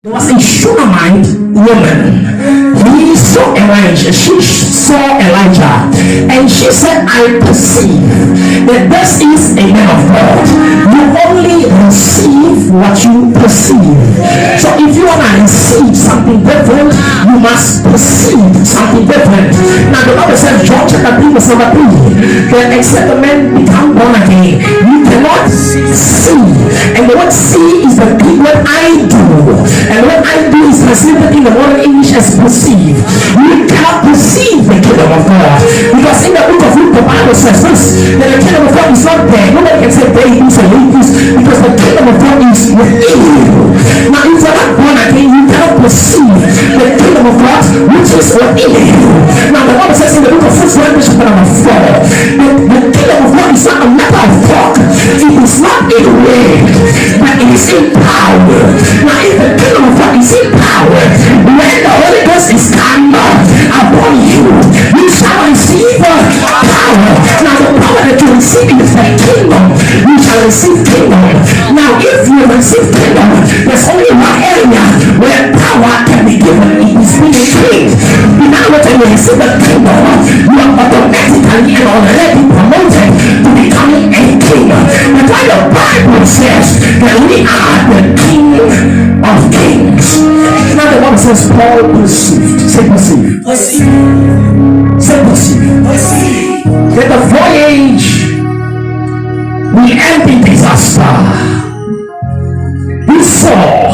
There was a Shunammite woman. He saw Elijah. She saw Elijah, and she said, "I perceive that this is a man of God. You only receive what you perceive. So if you want to receive something different, you must perceive something different." Now the Bible says, John chapter 3 verse number 3, that except a man become born again, you cannot see. And the word "see" is the Greek word "I do." And what I do is translated in the modern English as "perceive." You cannot perceive the kingdom of God, because in the book of Luke the Bible says this, that the kingdom of God is not there. Nobody can say there is or there is, because the kingdom of God is within you. Now if you're not born again, you cannot perceive the kingdom of God which is within you. Now the Bible says in the book of 1 Corinthians chapter number 4, that the kingdom of God is not a matter of talk. It is not in word, but it is in power. Now if the kingdom of God is in power, when the Holy Ghost is come upon you, you shall receive power. Now the power that you receive is the kingdom. You shall receive kingdom. Now if you receive kingdom, there's only one area where power can be given. It is being trained. Now when you receive the kingdom, you are automatically and already promoted to becoming a king. That's why the Bible says that we are the king of kings. Now the Bible says Paul perceived. Say perceive. Say perceive. That the voyage will end in disaster. He saw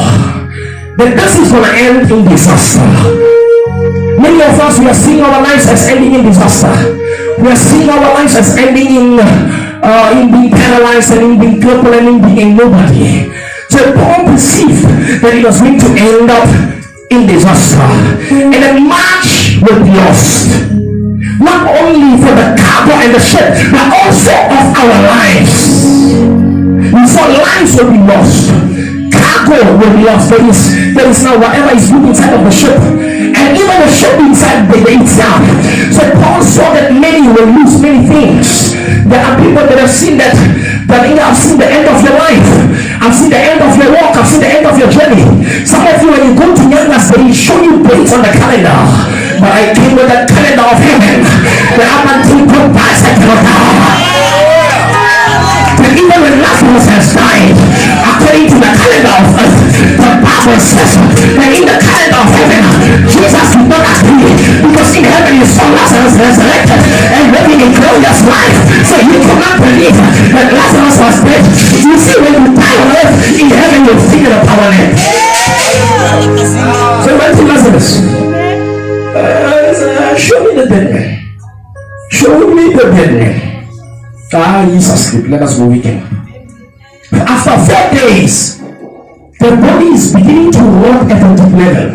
that this is going to end in disaster. Many of us, we are seeing our lives as ending in disaster. We are seeing our lives as ending in being paralyzed and in being crippled and in being nobody. So Paul perceived that it was going to end up in disaster, and the march will be lost, not only for the cargo and the ship, but also of our lives. So lives will be lost, cargo will be lost. There is now whatever is good inside of the ship, and even the ship inside itself. So Paul saw that many will lose many things. There are people that have seen that I've seen the end of your life, I've seen the end of your walk, I've seen the end of your journey. Some of you, when you go to Youngers, they show you dates on the calendar, but I came with the calendar of heaven, that up until goodbye I cannot die. And even when Lazarus has died, according to the calendar of earth, the Bible says that in the calendar of heaven, Jesus did not agree, because in heaven you saw Lazarus resurrected and living a glorious life. So you cannot believe that Lazarus was dead. You see, when you die on earth, in heaven you figure the power there. So went to Lazarus. Show me the dead man. Show me the dead man. He's asleep. Let us go with him. After 4 days, the body is beginning to rot at a deep level.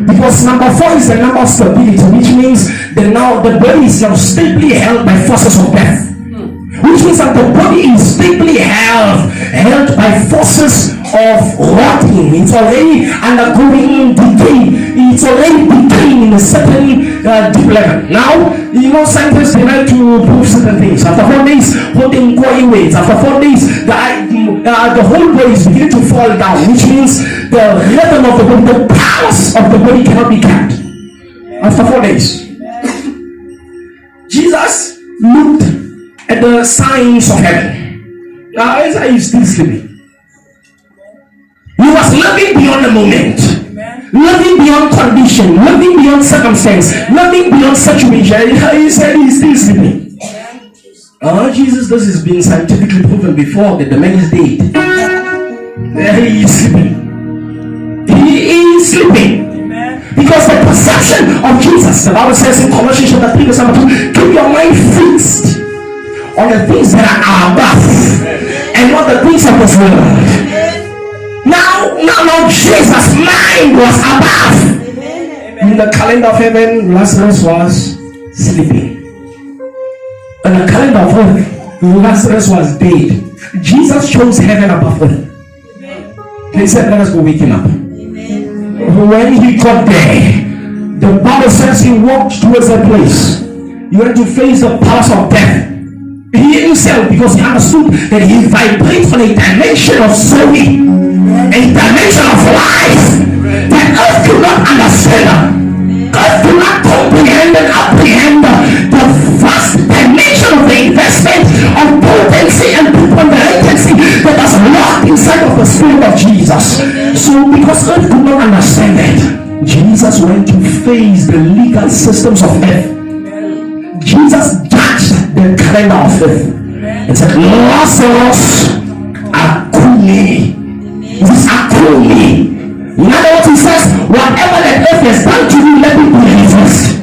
Because number 4 is the number of stability, which means that now the body is now stably held by forces of death. Which means that the body is stably held by forces of rotting. It's already undergoing decay. It's already decaying in a certain deep level. Now, scientists, they like to prove certain things. After 4 days, holding going weights. After 4 days, the whole body is beginning to fall down. Which means the rhythm of the body, the powers of the body cannot be kept. After 4 days, Jesus looked at the signs of heaven. Now Isaiah is still sleeping. He was living beyond the moment, living beyond condition, living beyond circumstance, living beyond situation. He said he's still sleeping. Jesus, this has been scientifically proven before that the man is dead. He is sleeping. He is sleeping. Because the perception of Jesus, the Bible says in Colossians chapter 3 verse number 2, keep your mind fixed on the things that are above and not the things of this world. Now Jesus' mind was above. In the calendar of heaven, Lazarus was sleeping. In the calendar of earth, Lazarus was dead. Jesus chose heaven above earth. He said, let us go wake him up. When he got there, the Bible says he walked towards that place. He went to face the palace of death. He himself, because he understood that he vibrates on a dimension of Zoe, a dimension of life, even apprehend the vast dimension of the investment of potency and preponderatency that has locked inside of the spirit of Jesus. So because earth could not understand it, Jesus went to face the legal systems of earth. Jesus judged the calendar of earth and said, Lazarus, akumi. This akumi. In other words, he says, whatever that earth has done to you, let it be reversed.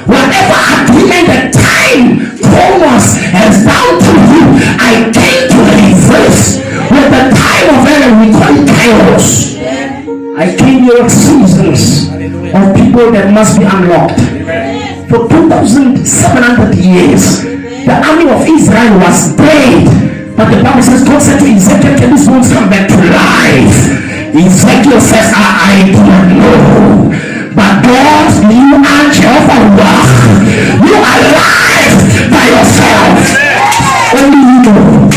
Whatever agreement the time Chronos has done to you, I came to reverse. With the time of Aaron, we call it Kairos. I came here with seasons of people that must be unlocked. For 2,700 years, the army of Israel was dead. But the Bible says, God said to Ezekiel, can these bones come back to life? Ezekiel says, I do not know. But God, you are Jehovah Ruach. You are alive by yourself. Only you know.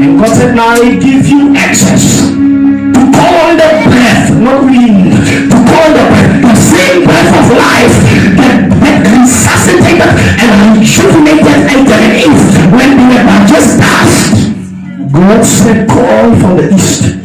And God said, now I give you access to call on the breath, not wind, to call the breath, the same breath of life that resuscitated and rejuvenated Adam and Eve when they were just dust. God said, call from the east.